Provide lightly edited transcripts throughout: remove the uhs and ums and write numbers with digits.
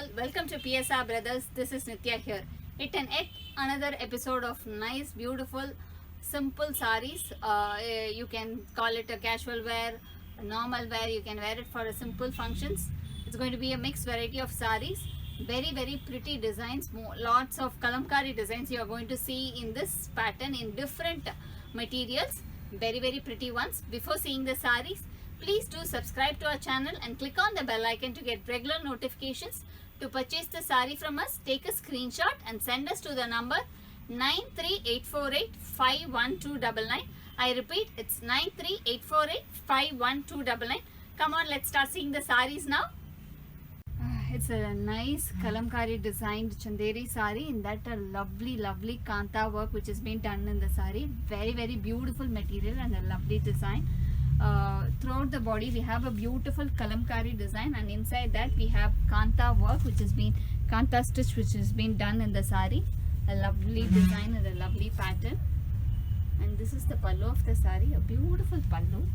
all, welcome to PSR Brothers. This is Nitya here. It and yet another episode of nice, beautiful, simple saris. You can call it a casual wear, a normal wear. You can wear it for a simple functions. It's going to be a mixed variety of saris. Very pretty designs. Lots of kalamkari designs you are going to see in this pattern in different materials. Very pretty ones. Before seeing the saris, please do subscribe to our channel and click on the bell icon to get regular notifications. To purchase the sari from us, take a screenshot and send us to the number 938485129. I repeat, it's 938485129. Come on, let's start seeing the saris now. It's a nice kalamkari designed chanderi sari. In that a lovely kanta work which has been done in the sari. Very beautiful material and a lovely design. Throughout the body we have a beautiful kalamkari design, and inside that we have kanta work which has been kanta stitch which has been done in the sari. A lovely design and a lovely pattern. And this is the pallu of the sari, a beautiful pallu.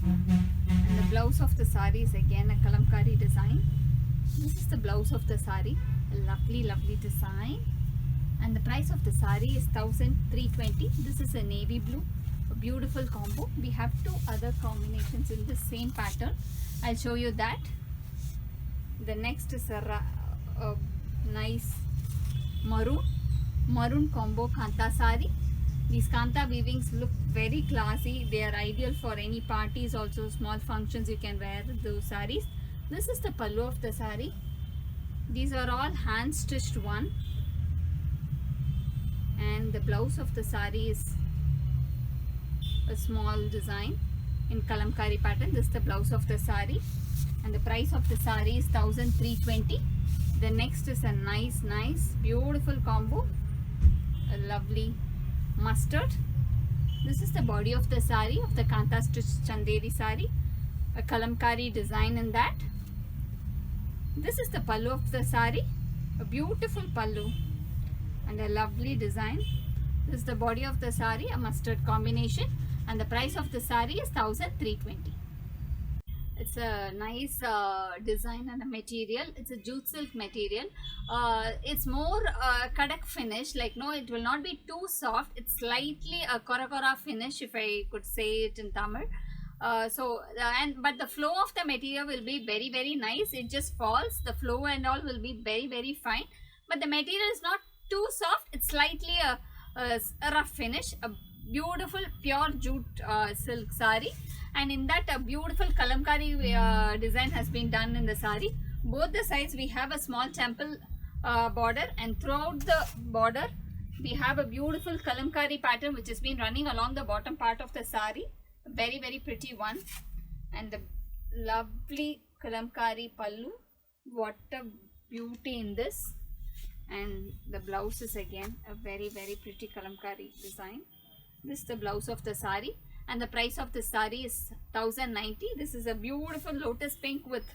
And the blouse of the sari is again a kalamkari design. This is the blouse of the sari, a lovely design. And the price of the sari is 1320. This is a navy blue, a beautiful combo. We have two other combinations in the same pattern. I'll show you that. The next is a nice maroon combo kanta sari. These kanta weavings look very classy. They are ideal for any parties, also small functions. You can wear those saris. This is the pallu of the sari. These are all hand stitched one. And the blouse of the sari is a small design in kalamkari pattern. This is the blouse of the sari, and the price of the sari is 1320. The next is a nice beautiful combo, a lovely mustard. This is the body of the sari, of the kanta stitched chanderi sari, a kalamkari design in that. This is the pallu of the sari, a beautiful pallu and a lovely design. This is the body of the sari, a mustard combination, and the price of the sari is 1320. It's a nice design and a material. It's a jute silk material. It's more kadak finish, like no, it will not be too soft. It's slightly a kora finish, if I could say it in Tamil. But the flow of the material will be very nice. It just falls. The flow and all will be very fine. But the material is not too soft. It's slightly a rough finish. A beautiful pure jute silk sari, and in that a beautiful kalamkari design has been done in the sari. Both the sides we have a small temple border, and throughout the border we have a beautiful kalamkari pattern which has been running along the bottom part of the sari. Very pretty one, and the lovely kalamkari pallu. What a beauty in this. And the blouse is again a very pretty kalamkari design. This is the blouse of the sari, and the price of the sari is 1090. This is a beautiful lotus pink with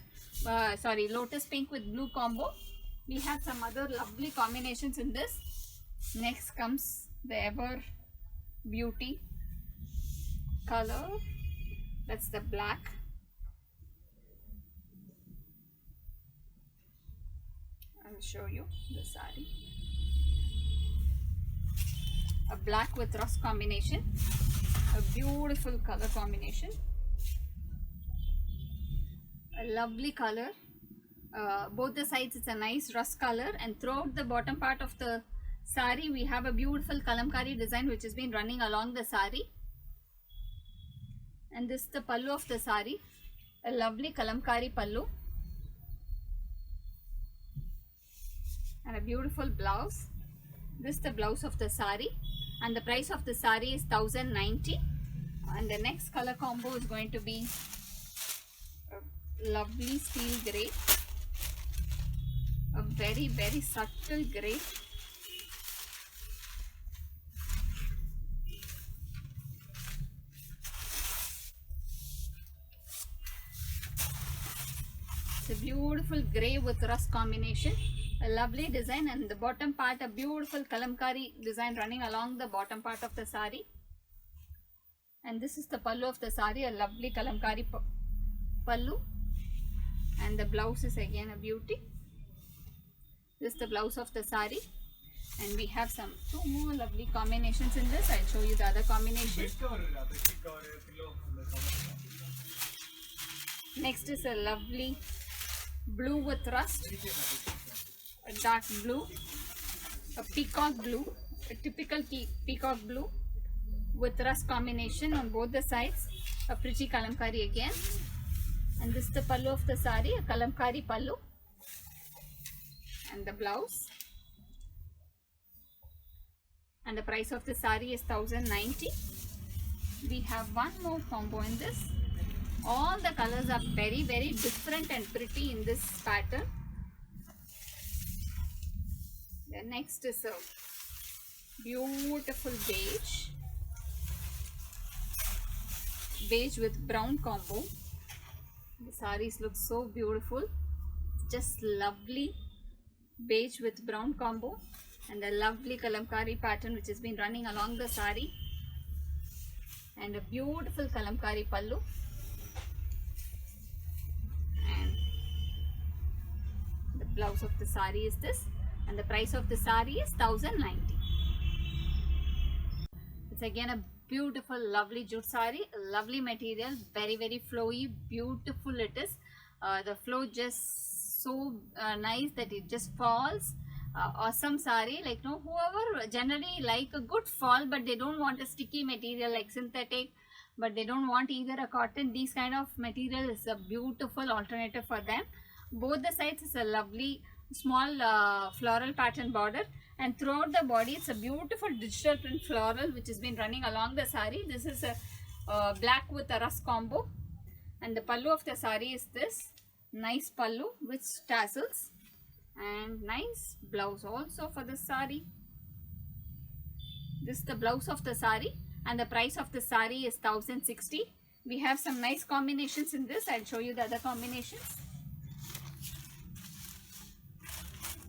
blue combo. We have some other lovely combinations in this. Next comes the ever beauty color. That's the black. I will show you the sari. A black with rust combination, a beautiful color combination, a lovely color. Both the sides it's a nice rust color, and throughout the bottom part of the sari we have a beautiful kalamkari design which has been running along the sari. And this is the pallu of the sari, a lovely kalamkari pallu, and a beautiful blouse. This is the blouse of the sari, and the price of the sari is 1090. And the next color combo is going to be a lovely steel grey, a very subtle grey. It's a beautiful grey with rust combination, a lovely design, and the bottom part a beautiful kalamkari design running along the bottom part of the sari. And this is the pallu of the sari, a lovely kalamkari pallu, and the blouse is again a beauty. This is the blouse of the sari, and we have some 2 more lovely combinations in this. I'll show you the other combination. Next is a lovely blue with rust, a dark blue, a peacock blue, a typical peacock blue with rust combination on both the sides, a pretty kalamkari again. And this is the pallu of the sari, a kalamkari pallu, and the blouse. And the price of the sari is 1090. We have one more combo in this. All the colors are very different and pretty in this pattern. The next is a beautiful beige with brown combo. The saris look so beautiful. It's just lovely beige with brown combo, and the lovely kalamkari pattern which has been running along the sari, and a beautiful kalamkari pallu. And the blouse of the sari is this, and the price of the sari is 1090. It's again a beautiful lovely jute sari, lovely material, very flowy, beautiful it is. The flow just so nice that it just falls. Awesome sari, like whoever generally like a good fall, but they don't want a sticky material like synthetic, but they don't want either a cotton. These kind of material is a beautiful alternative for them. Both the sides is a lovely small floral pattern border, and throughout the body it's a beautiful digital print floral which has been running along the sari. This is a black with a rust combo, and the pallu of the sari is this nice pallu with tassels, and nice blouse also for the sari. This is the blouse of the sari, and the price of the sari is 1060. We have some nice combinations in this. I'll show you the other combinations.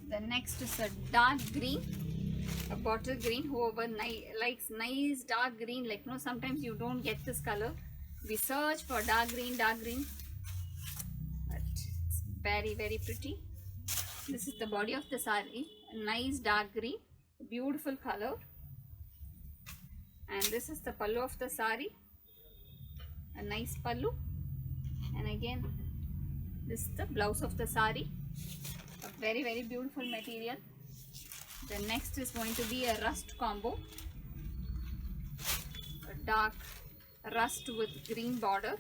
The next is a dark green, a bottle green. Whoever likes nice dark green, like sometimes you don't get this color, we search for dark green, but it's very pretty. This is the body of the sari, a nice dark green, beautiful color. And this is the pallu of the sari, a nice pallu. And again, this is the blouse of the sari, a very beautiful material. The next is going to be a rust combo, a dark rust with green border.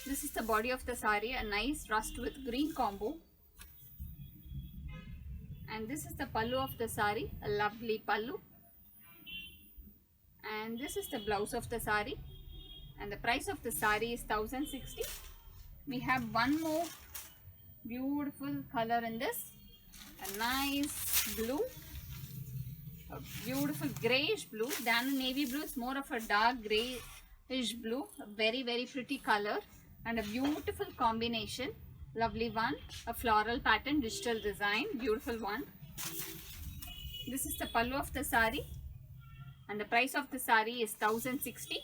This is the body of the sari, a nice rust with green combo. And this is the pallu of the sari, a lovely pallu. And this is the blouse of the sari, and the price of the sari is 1060. We have one more beautiful color in this, a nice blue, a beautiful grayish blue than navy blue. It's more of a dark grayish blue, a very pretty color, and a beautiful combination. Lovely one, a floral pattern, digital design, beautiful one. This is the pallu of the sari, and the price of the sari is 1060.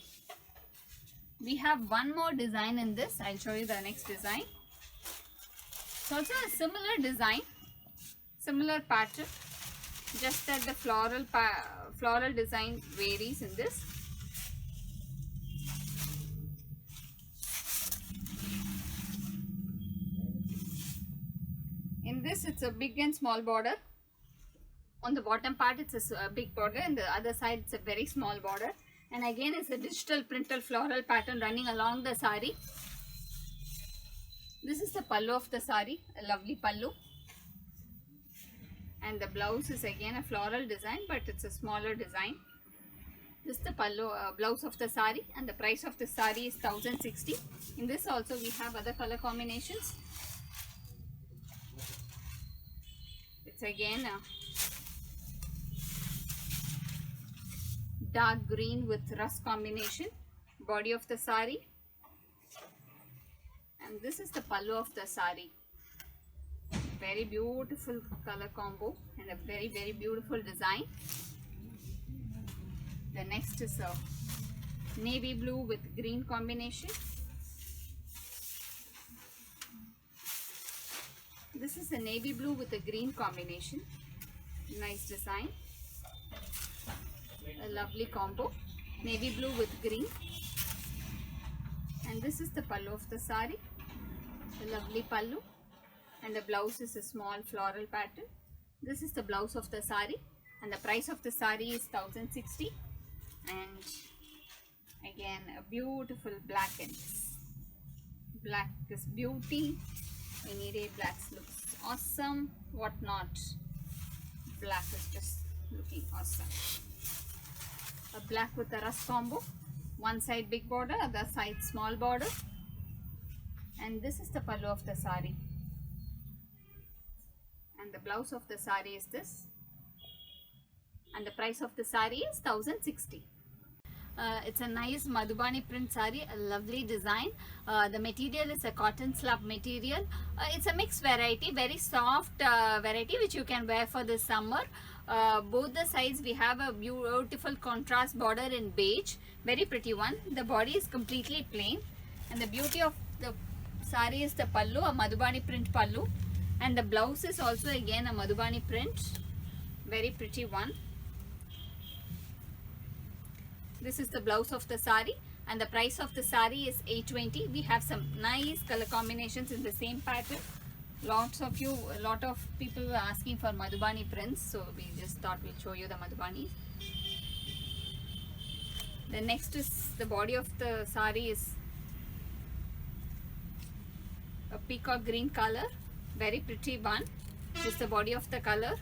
We have one more design in this. I'll show you the next design. It's also a similar design, similar pattern, just that the floral design varies in this. In this, it's a big and small border. On the bottom part, it's a big border, and the other side, it's a very small border. And again, it's a digital printed floral pattern running along the sari. This is the pallu of the sari, a lovely pallu. And the blouse is again a floral design, but it's a smaller design. This is the pallu, blouse of the sari, and the price of the sari is 1060. In this also, we have other color combinations. It's again a dark green with rust combination, body of the sari, and this is the pallu of the sari. Very beautiful color combo and a very beautiful design. The next is a navy blue with green combination. This is a navy blue with a green combination. Nice design. A lovely combo. Navy blue with green. And this is the pallu of the sari. A lovely pallu. And the blouse is a small floral pattern. This is the blouse of the sari. And the price of the sari is 1060. And again, a beautiful black and black is beauty. Any day blacks looks awesome. What not? Black is just looking awesome. A black with a rust combo. One side big border, other side small border. And this is the pallu of the sari. And the blouse of the sari is this. And the price of the sari is 1060. It's a nice Madhubani print sari, a lovely design. The material is a cotton slab material. It's a mixed variety, very soft variety which you can wear for the summer. Both the sides we have a beautiful contrast border in beige, very pretty one. The body is completely plain, and the beauty of the sari is the pallu, a Madhubani print pallu, and the blouse is also again a Madhubani print, very pretty one. This is the blouse of the sari, and the price of the sari is 820. We have some nice color combinations in the same pattern. Lot of people were asking for Madhubani prints, so we just thought we'll show you the Madhubani. The next is the body of the sari is a peacock green color, very pretty one. This is the body of the color.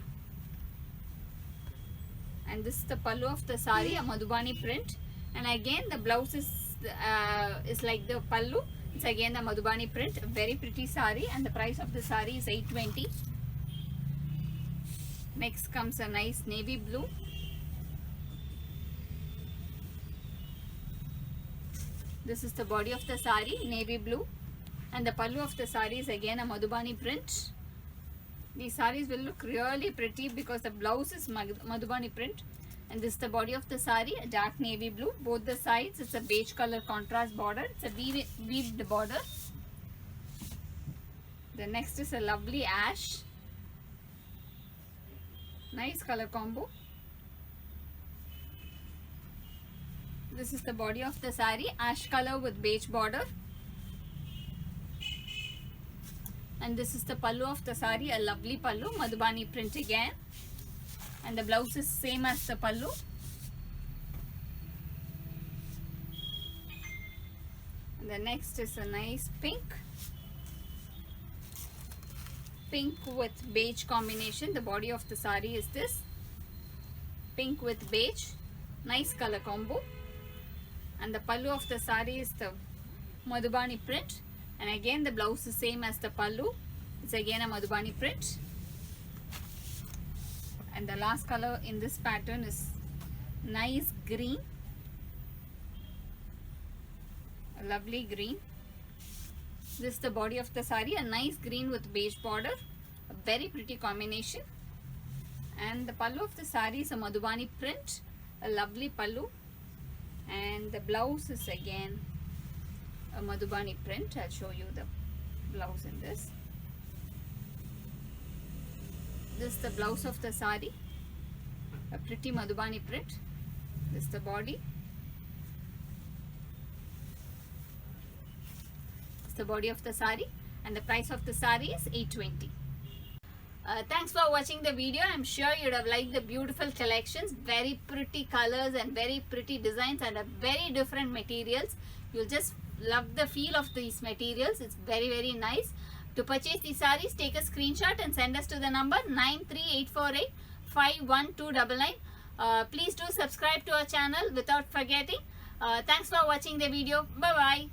And this is the pallu of the sari, a Madhubani print. And again the blouse is like the pallu. It's again the Madhubani print. A very pretty sari, and the price of the sari is 820. Next comes a nice navy blue. This is the body of the sari, navy blue. And the pallu of the sari is again a Madhubani print. These saris will look really pretty because the blouse is Madhubani print, and this is the body of the sari, a dark navy blue. Both the sides it's a beige color contrast border. It's a weaved border. The next is a lovely ash. Nice color combo. This is the body of the sari, ash color with beige border. And this is the pallu of the sari, a lovely pallu, Madhubani print again. And the blouse is same as the pallu. And the next is a nice pink. Pink with beige combination. The body of the sari is this. Pink with beige. Nice color combo. And the pallu of the sari is the Madhubani print. And again the blouse is same as the pallu. It's again a Madhubani print. And the last color in this pattern is nice green. A lovely green. This is the body of the sari, a nice green with beige border. A very pretty combination. And the pallu of the sari is a Madhubani print. A lovely pallu. And the blouse is again a Madhubani print. I'll show you the blouse in this. This is the blouse of the sari, a pretty Madhubani print. This is the body. This is the body of the sari, and the price of the sari is 820. Thanks for watching the video. I'm sure you'd have liked the beautiful collections, very pretty colors and very pretty designs, and a very different materials. You'll just love the feel of these materials. It's very, very nice. To purchase these sarees, take a screenshot and send us to the number 93848 51299. Please do subscribe to our channel without forgetting. Thanks for watching the video. Bye bye.